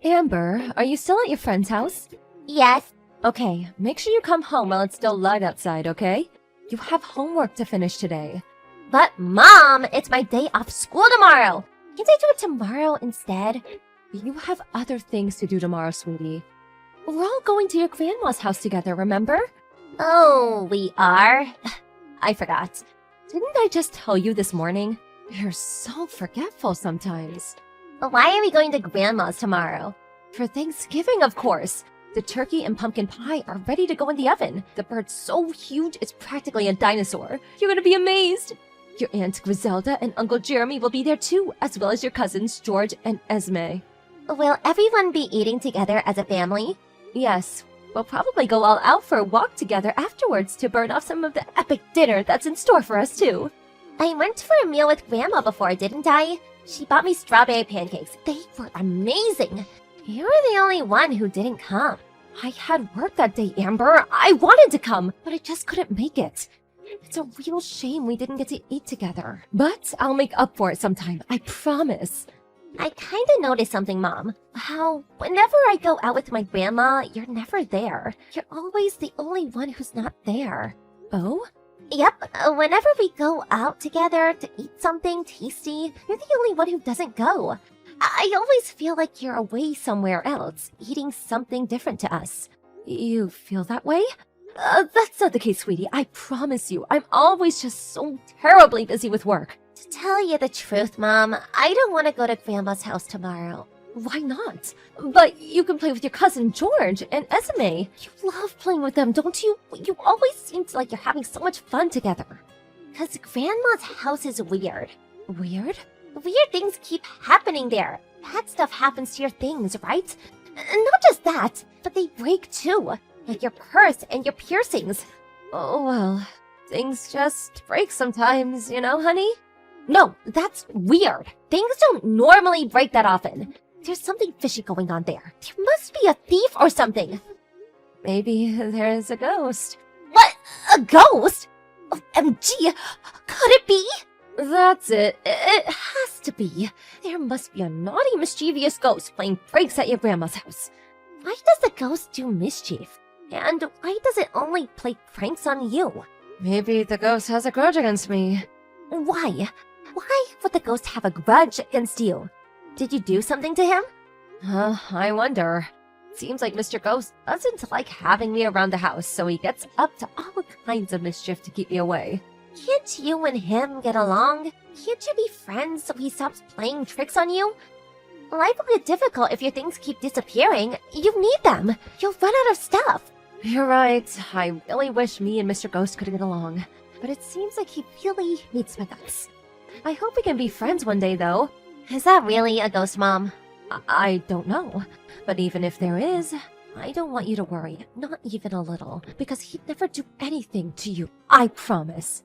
Amber, are you still at your friend's house? Yes. Okay, make sure you come home while it's still light outside, okay? You have homework to finish today. But Mom, it's my day off school tomorrow. Can't I do it tomorrow instead? You have other things to do tomorrow, sweetie. We're all going to your grandma's house together, remember? Oh, we are? I forgot. Didn't I just tell you this morning? You're so forgetful sometimes. Why are we going to Grandma's tomorrow? For Thanksgiving, of course. The turkey and pumpkin pie are ready to go in the oven. The bird's so huge it's practically a dinosaur. You're gonna be amazed. Your Aunt Griselda and Uncle Jeremy will be there too, as well as your cousins George and Esme. Will everyone be eating together as a family? Yes, we'll probably go all out for a walk together afterwards to burn off some of the epic dinner that's in store for us too. I went for a meal with Grandma before, didn't I? She bought me strawberry pancakes. They were amazing. You were the only one who didn't come. I had work that day, Amber. I wanted to come, but I just couldn't make it. It's a real shame we didn't get to eat together. But I'll make up for it sometime, I promise. I kinda noticed something, Mom. How whenever I go out with my grandma, you're never there. You're always the only one who's not there. Oh? Yep, whenever we go out together to eat something tasty, you're the only one who doesn't go. I always feel like you're away somewhere else, eating something different to us. You feel that way? That's not the case, sweetie. I promise you. I'm always just so terribly busy with work. To tell you the truth, Mom, I don't want to go to Grandma's house tomorrow. Why not? But you can play with your cousin George and Esme. You love playing with them, don't you? You always seem like you're having so much fun together. 'Cause Grandma's house is weird. Weird? Weird things keep happening there. Bad stuff happens to your things, right? Not just that, but they break too. Like your purse and your piercings. Oh, well, things just break sometimes, you know, honey? No, that's weird. Things don't normally break that often. There's something fishy going on there. There must be a thief or something. Maybe there's a ghost. What? A ghost? OMG, could it be? That's it. It has to be. There must be a naughty, mischievous ghost playing pranks at your grandma's house. Why does the ghost do mischief? And why does it only play pranks on you? Maybe the ghost has a grudge against me. Why? Why would the ghost have a grudge against you? Did you do something to him? I wonder. Seems like Mr. Ghost doesn't like having me around the house, so he gets up to all kinds of mischief to keep me away. Can't you and him get along? Can't you be friends so he stops playing tricks on you? Life will get difficult if your things keep disappearing. You need them. You'll run out of stuff. You're right. I really wish me and Mr. Ghost could get along. But it seems like he really hates my guts. I hope we can be friends one day, though. Is that really a ghost, Mom? I don't know. But even if there is, I don't want you to worry. Not even a little. Because he'd never do anything to you. I promise.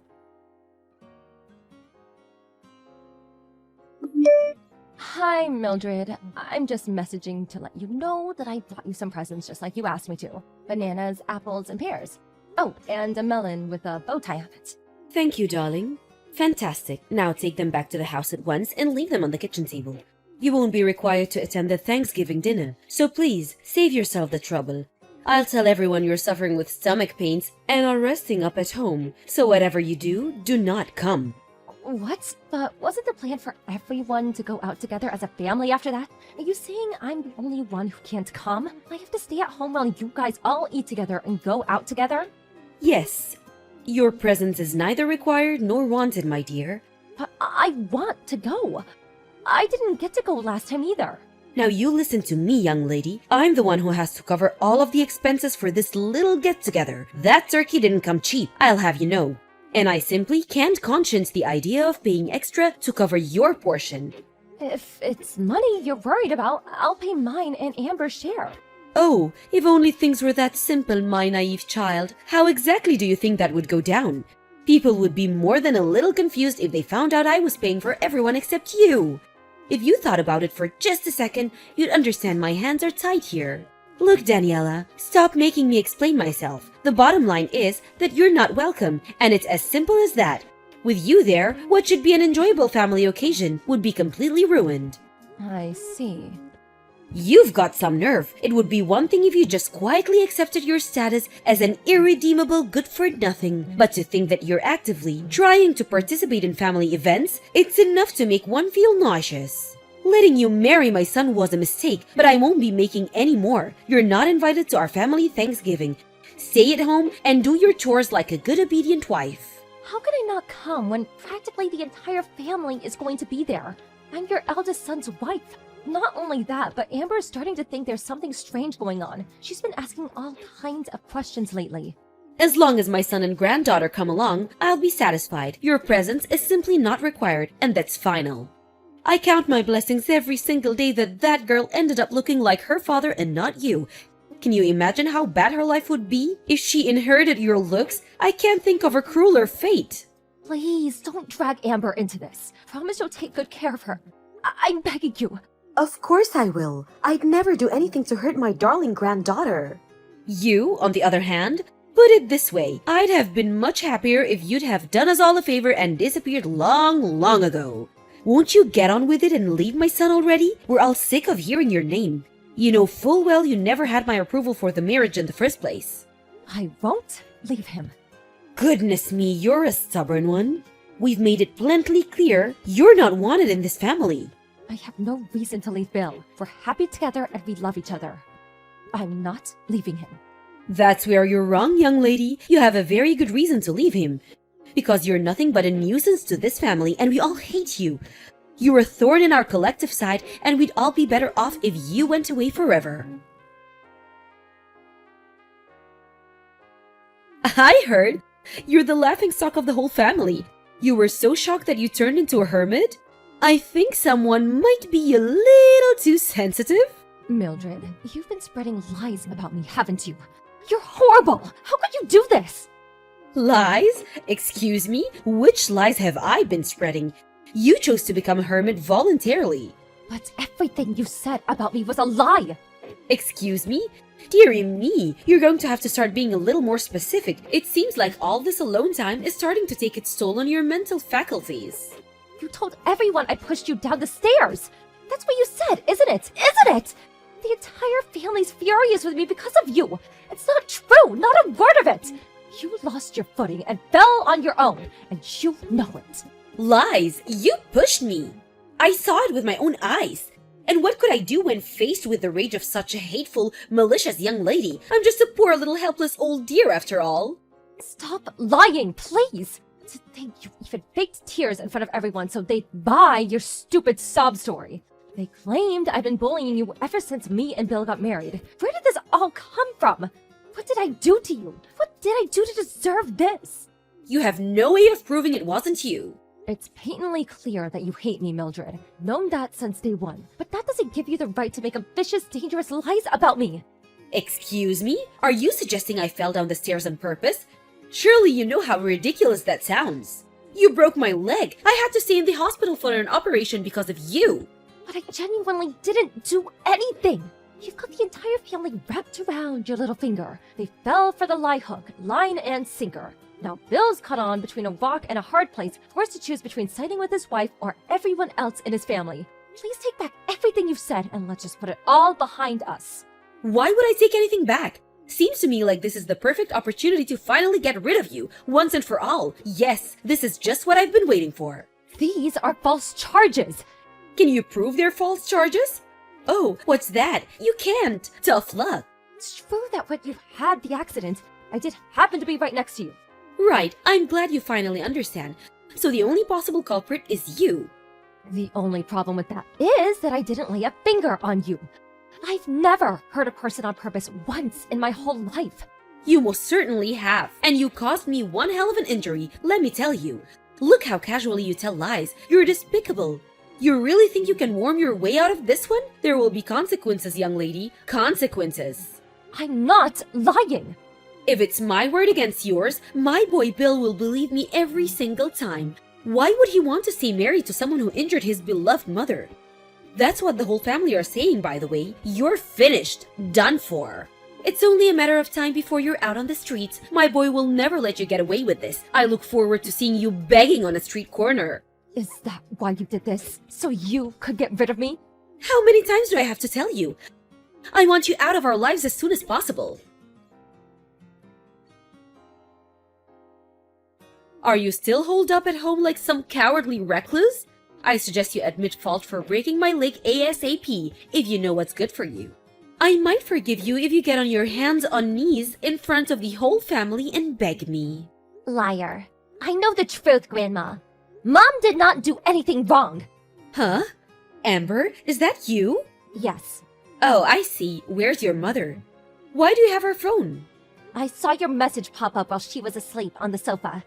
Hi, Mildred. I'm just messaging to let you know that I brought you some presents just like you asked me to. Bananas, apples, and pears. Oh, and a melon with a bow tie on it. Thank you, darling. Fantastic. Now take them back to the house at once and leave them on the kitchen table. You won't be required to attend the Thanksgiving dinner, so please save yourself the trouble. I'll tell everyone you're suffering with stomach pains and are resting up at home, so whatever you do, do not come. What? But wasn't the plan for everyone to go out together as a family after that? Are you saying I'm the only one who can't come? I have to stay at home while you guys all eat together and go out together? Yes. Your presence is neither required nor wanted, my dear. But I want to go. I didn't get to go last time either. Now you listen to me, young lady. I'm the one who has to cover all of the expenses for this little get-together. That turkey didn't come cheap, I'll have you know. And I simply can't conscience the idea of paying extra to cover your portion. If it's money you're worried about, I'll pay mine and Amber's share. Oh, if only things were that simple, my naive child. How exactly do you think that would go down? People would be more than a little confused if they found out I was paying for everyone except you. If you thought about it for just a second, you'd understand my hands are tight here. Look, Daniela, stop making me explain myself. The bottom line is that you're not welcome, and it's as simple as that. With you there, what should be an enjoyable family occasion would be completely ruined. I see. You've got some nerve. It would be one thing if you just quietly accepted your status as an irredeemable good-for-nothing. But to think that you're actively trying to participate in family events, it's enough to make one feel nauseous. Letting you marry my son was a mistake, but I won't be making any more. You're not invited to our family Thanksgiving. Stay at home and do your chores like a good obedient wife. How could I not come when practically the entire family is going to be there? I'm your eldest son's wife. Not only that, but Amber is starting to think there's something strange going on. She's been asking all kinds of questions lately. As long as my son and granddaughter come along, I'll be satisfied. Your presence is simply not required, and that's final. I count my blessings every single day that that girl ended up looking like her father and not you. Can you imagine how bad her life would be if she inherited your looks? I can't think of a crueler fate. Please, don't drag Amber into this. Promise you'll take good care of her. I'm begging you. Of course I will. I'd never do anything to hurt my darling granddaughter. You, on the other hand, put it this way. I'd have been much happier if you'd have done us all a favor and disappeared long ago. Won't you get on with it and leave my son already? We're all sick of hearing your name. You know full well you never had my approval for the marriage in the first place. I won't leave him. Goodness me, you're a stubborn one. We've made it plenty clear you're not wanted in this family. I have no reason to leave Bill. We're happy together and we love each other. I'm not leaving him. That's where you're wrong, young lady. You have a very good reason to leave him. Because you're nothing but a nuisance to this family and we all hate you. You're a thorn in our collective side and we'd all be better off if you went away forever. I heard you're the laughingstock of the whole family. You were so shocked that you turned into a hermit? I think someone might be a little too sensitive. Mildred, you've been spreading lies about me, haven't you? You're horrible! How could you do this? Lies? Excuse me? Which lies have I been spreading? You chose to become a hermit voluntarily. But everything you said about me was a lie! Excuse me? Dearie me, you're going to have to start being a little more specific. It seems like all this alone time is starting to take its toll on your mental faculties. You told everyone I pushed you down the stairs! That's what you said, isn't it? Isn't it? The entire family's furious with me because of you! It's not true! Not a word of it! You lost your footing and fell on your own, and you know it. Lies! You pushed me! I saw it with my own eyes. And what could I do when faced with the rage of such a hateful, malicious young lady? I'm just a poor little helpless old dear after all. Stop lying, please! To think you even faked tears in front of everyone so they'd buy your stupid sob story. They claimed I've been bullying you ever since me and Bill got married. Where did this all come from? What did I do to you? What did I do to deserve this? You have no way of proving it wasn't you. It's patently clear that you hate me, Mildred. Known that since day one. But that doesn't give you the right to make up vicious, dangerous lies about me. Excuse me? Are you suggesting I fell down the stairs on purpose? Surely you know how ridiculous that sounds. You broke my leg. I had to stay in the hospital for an operation because of you. But I genuinely didn't do anything. You've got the entire family wrapped around your little finger. They fell for the lie hook, line and sinker. Now Bill's caught on between a rock and a hard place, forced to choose between siding with his wife or everyone else in his family. Please take back everything you've said and let's just put it all behind us. Why would I take anything back? Seems to me like this is the perfect opportunity to finally get rid of you, once and for all. Yes, this is just what I've been waiting for. These are false charges. Can you prove they're false charges? Oh, what's that? You can't. Tough luck. It's true that when you had the accident, I did happen to be right next to you. Right, I'm glad you finally understand. So the only possible culprit is you. The only problem with that is that I didn't lay a finger on you. I've never hurt a person on purpose once in my whole life. You most certainly have. And you caused me one hell of an injury, let me tell you. Look how casually you tell lies. You're despicable. You really think you can worm your way out of this one? There will be consequences, young lady. Consequences. I'm not lying. If it's my word against yours, my boy Bill will believe me every single time. Why would he want to stay married to someone who injured his beloved mother? That's what the whole family are saying, by the way. You're finished. Done for. It's only a matter of time before you're out on the streets. My boy will never let you get away with this. I look forward to seeing you begging on a street corner. Is that why you did this? So you could get rid of me? How many times do I have to tell you? I want you out of our lives as soon as possible. Are you still holed up at home like some cowardly recluse? I suggest you admit fault for breaking my leg ASAP if you know what's good for you. I might forgive you if you get on your hands on knees in front of the whole family and beg me. Liar. I know the truth, Grandma. Mom did not do anything wrong. Huh? Amber, is that you? Yes. Oh, I see. Where's your mother? Why do you have her phone? I saw your message pop up while she was asleep on the sofa.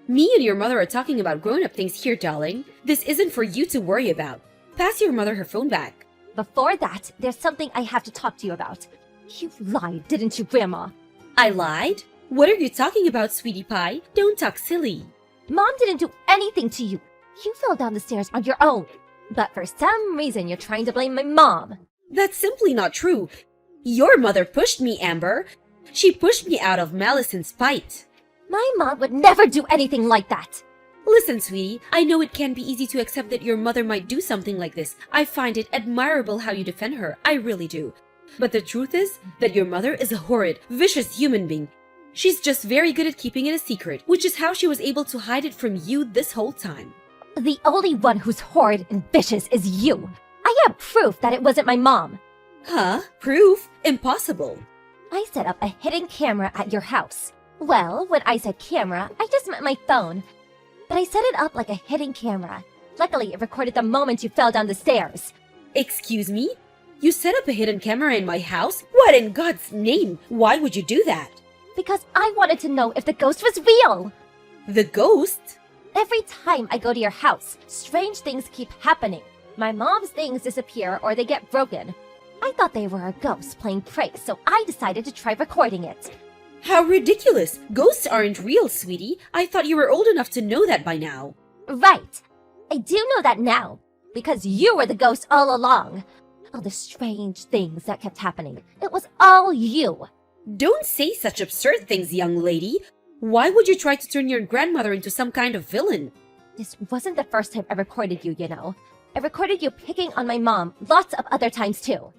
Me and your mother are talking about grown-up things here, darling. This isn't for you to worry about. Pass your mother her phone back. Before that, there's something I have to talk to you about. You lied, didn't you, Grandma? I lied? What are you talking about, sweetie pie? Don't talk silly. Mom didn't do anything to you. You fell down the stairs on your own. But for some reason, you're trying to blame my mom. That's simply not true. Your mother pushed me, Amber. She pushed me out of malice and spite. My mom would never do anything like that. Listen, sweetie, I know it can be easy to accept that your mother might do something like this. I find it admirable how you defend her. I really do. But the truth is that your mother is a horrid, vicious human being. She's just very good at keeping it a secret, which is how she was able to hide it from you this whole time. The only one who's horrid and vicious is you. I have proof that it wasn't my mom. Huh? Proof? Impossible. I set up a hidden camera at your house. Well, when I said camera, I just meant my phone. But I set it up like a hidden camera. Luckily, it recorded the moment you fell down the stairs. Excuse me? You set up a hidden camera in my house? What in God's name? Why would you do that? Because I wanted to know if the ghost was real. The ghost? Every time I go to your house, strange things keep happening. My mom's things disappear or they get broken. I thought they were a ghost playing pranks, so I decided to try recording it. How ridiculous! Ghosts aren't real, sweetie. I thought you were old enough to know that by now. Right. I do know that now, because you were the ghost all along. All the strange things that kept happening. It was all you. Don't say such absurd things, young lady. Why would you try to turn your grandmother into some kind of villain? This wasn't the first time I recorded you, you know. I recorded you picking on my mom lots of other times too.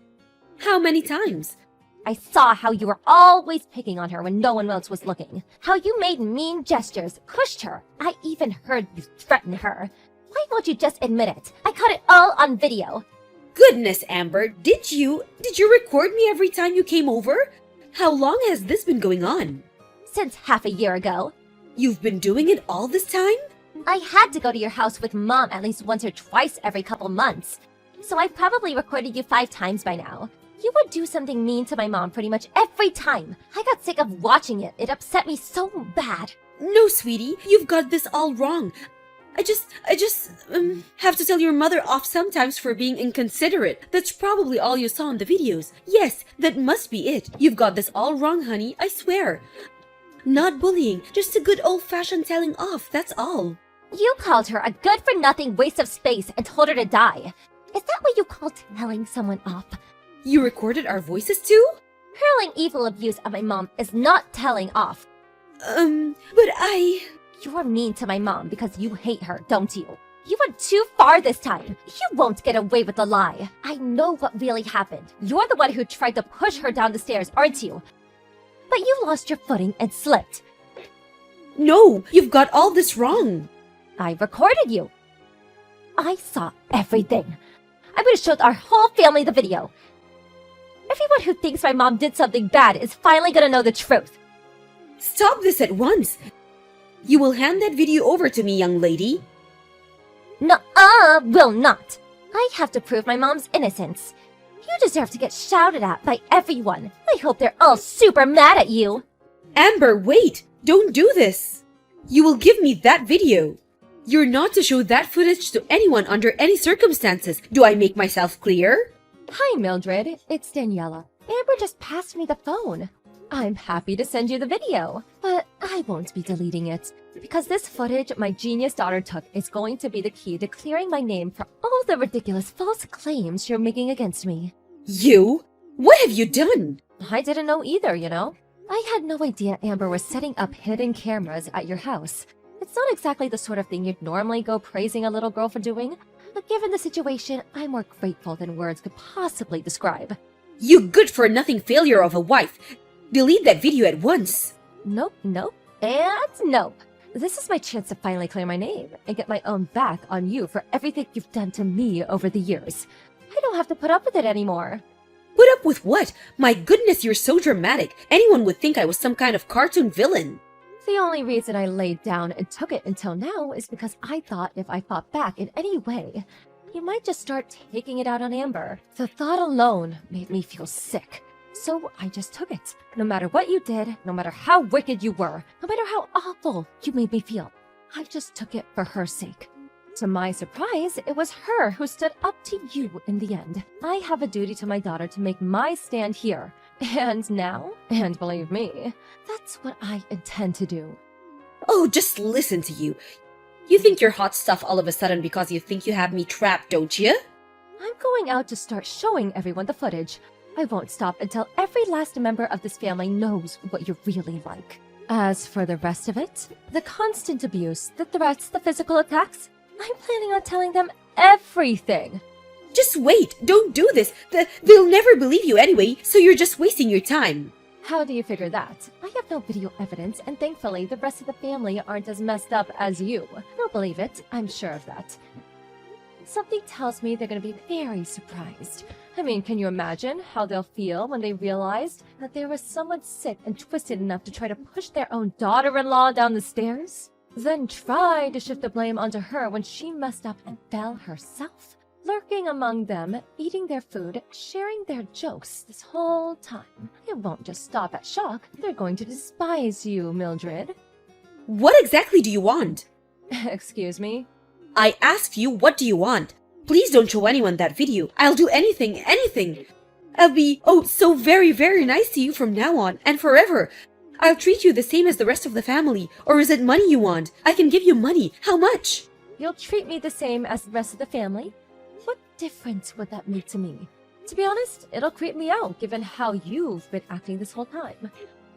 How many times? I saw how you were always picking on her when no one else was looking. How you made mean gestures, pushed her. I even heard you threaten her. Why won't you just admit it? I caught it all on video. Goodness, Amber, did you record me every time you came over? How long has this been going on? Since half a year ago. You've been doing it all this time? I had to go to your house with Mom at least once or twice every couple months. So I've probably recorded you 5 times by now. You would do something mean to my mom pretty much every time. I got sick of watching it. It upset me so bad. No, sweetie, you've got this all wrong. I just have to tell your mother off sometimes for being inconsiderate. That's probably all you saw in the videos. Yes, that must be it. You've got this all wrong, honey, I swear. Not bullying, just a good old-fashioned telling off, that's all. You called her a good-for-nothing waste of space and told her to die. Is that what you call telling someone off? You recorded our voices too? Hurling evil abuse at my mom is not telling off. But You're mean to my mom because you hate her, don't you? You went too far this time. You won't get away with the lie. I know what really happened. You're the one who tried to push her down the stairs, aren't you? But you lost your footing and slipped. No, you've got all this wrong. I recorded you. I saw everything. I'm going to show our whole family the video. Everyone who thinks my mom did something bad is finally going to know the truth. Stop this at once. You will hand that video over to me, young lady. Nuh-uh, will not. I have to prove my mom's innocence. You deserve to get shouted at by everyone. I hope they're all super mad at you. Amber, wait! Don't do this! You will give me that video. You're not to show that footage to anyone under any circumstances. Do I make myself clear? Hi, Mildred. It's Daniela. Amber just passed me the phone. I'm happy to send you the video, but I won't be deleting it. Because this footage my genius daughter took is going to be the key to clearing my name for all the ridiculous false claims you're making against me. You? What have you done? I didn't know either, you know? I had no idea Amber was setting up hidden cameras at your house. It's not exactly the sort of thing you'd normally go praising a little girl for doing. But given the situation, I'm more grateful than words could possibly describe. You good-for-nothing failure of a wife! Delete that video at once! Nope, nope, and nope. This is my chance to finally clear my name and get my own back on you for everything you've done to me over the years. I don't have to put up with it anymore. Put up with what? My goodness, you're so dramatic. Anyone would think I was some kind of cartoon villain. The only reason I laid down and took it until now is because I thought if I fought back in any way, you might just start taking it out on Amber. The thought alone made me feel sick. So I just took it. No matter what you did, no matter how wicked you were, no matter how awful you made me feel, I just took it for her sake. To my surprise, it was her who stood up to you in the end. I have a duty to my daughter to make my stand here. And now, and believe me, that's what I intend to do. Oh, just listen to you. You think you're hot stuff all of a sudden because you think you have me trapped, don't you? I'm going out to start showing everyone the footage. I won't stop until every last member of this family knows what you're really like. As for the rest of it, the constant abuse, the threats, the physical attacks, I'm planning on telling them everything. Just wait, don't do this. They'll never believe you anyway, so you're just wasting your time. How do you figure that? I have no video evidence, and thankfully the rest of the family aren't as messed up as you. They'll believe it, I'm sure of that. Something tells me they're going to be very surprised. I mean, can you imagine how they'll feel when they realized that there was someone sick and twisted enough to try to push their own daughter-in-law down the stairs? Then try to shift the blame onto her when she messed up and fell herself? Lurking among them, eating their food, sharing their jokes this whole time. It won't just stop at shock. They're going to despise you, Mildred. What exactly do you want? Excuse me? I asked you, what do you want? Please don't show anyone that video. I'll do anything. I'll be, so very, very nice to you from now on and forever. I'll treat you the same as the rest of the family. Or is it money you want? I can give you money. How much? You'll treat me the same as the rest of the family? What difference would that make to me? To be honest, it'll creep me out given how you've been acting this whole time.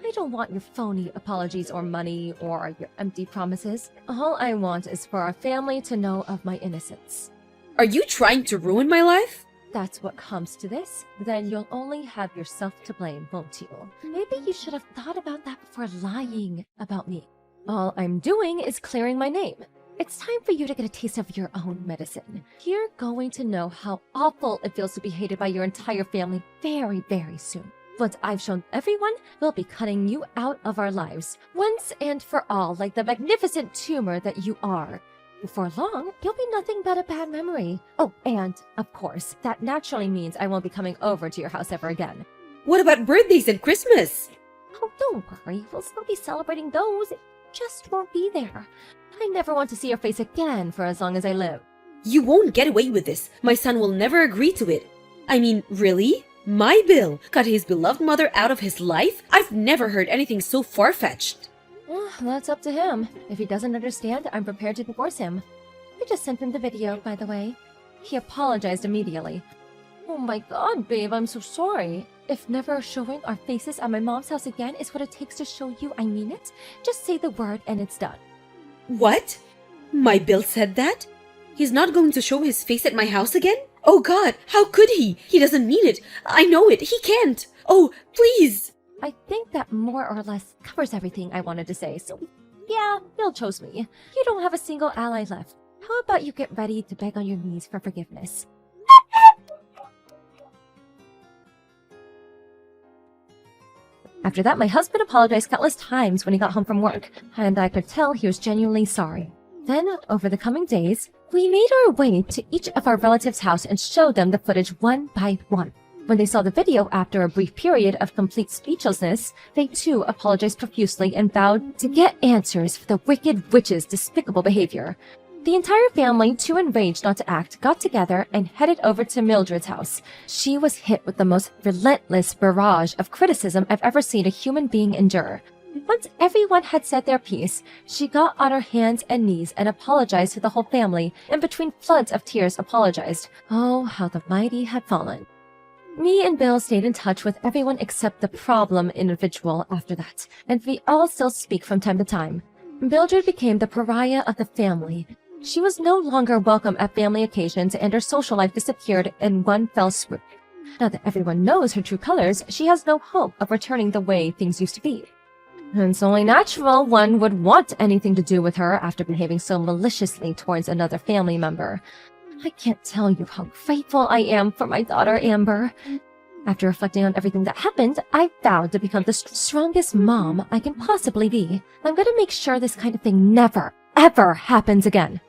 I don't want your phony apologies or money or your empty promises. All I want is for our family to know of my innocence. Are you trying to ruin my life? That's what comes to this, then you'll only have yourself to blame, won't you? Maybe you should have thought about that before lying about me. All I'm doing is clearing my name. It's time for you to get a taste of your own medicine. You're going to know how awful it feels to be hated by your entire family very, very soon. Once I've shown everyone, we'll be cutting you out of our lives, once and for all, like the magnificent tumor that you are. Before long, you'll be nothing but a bad memory. Oh, and, of course, that naturally means I won't be coming over to your house ever again. What about birthdays and Christmas? Oh, don't worry, we'll still be celebrating those. It just won't be there. I never want to see your face again for as long as I live. You won't get away with this. My son will never agree to it. I mean, really? My Bill cut his beloved mother out of his life? I've never heard anything so far-fetched. That's up to him. If he doesn't understand, I'm prepared to divorce him. I just sent him the video, by the way. He apologized immediately. Oh my god, babe, I'm so sorry. If never showing our faces at my mom's house again is what it takes to show you I mean it, just say the word and it's done. What? My Bill said that? He's not going to show his face at my house again? Oh God, how could he? He doesn't mean it. I know it. He can't. Oh, please. I think that more or less covers everything I wanted to say, so yeah, Bill chose me. You don't have a single ally left. How about you get ready to beg on your knees for forgiveness? After that, my husband apologized countless times when he got home from work, and I could tell he was genuinely sorry. Then, over the coming days, we made our way to each of our relatives' house and showed them the footage one by one. When they saw the video after a brief period of complete speechlessness, they too apologized profusely and vowed to get answers for the wicked witch's despicable behavior. The entire family, too enraged not to act, got together and headed over to Mildred's house. She was hit with the most relentless barrage of criticism I've ever seen a human being endure. Once everyone had said their piece, she got on her hands and knees and apologized to the whole family, and between floods of tears apologized. Oh, how the mighty had fallen. Me and Bill stayed in touch with everyone except the problem individual after that, and we all still speak from time to time. Mildred became the pariah of the family, She was no longer welcome at family occasions, and her social life disappeared in one fell swoop. Now that everyone knows her true colors, she has no hope of returning the way things used to be. And it's only natural one would want anything to do with her after behaving so maliciously towards another family member. I can't tell you how grateful I am for my daughter Amber. After reflecting on everything that happened, I vowed to become the strongest mom I can possibly be. I'm gonna make sure this kind of thing never, ever happens again.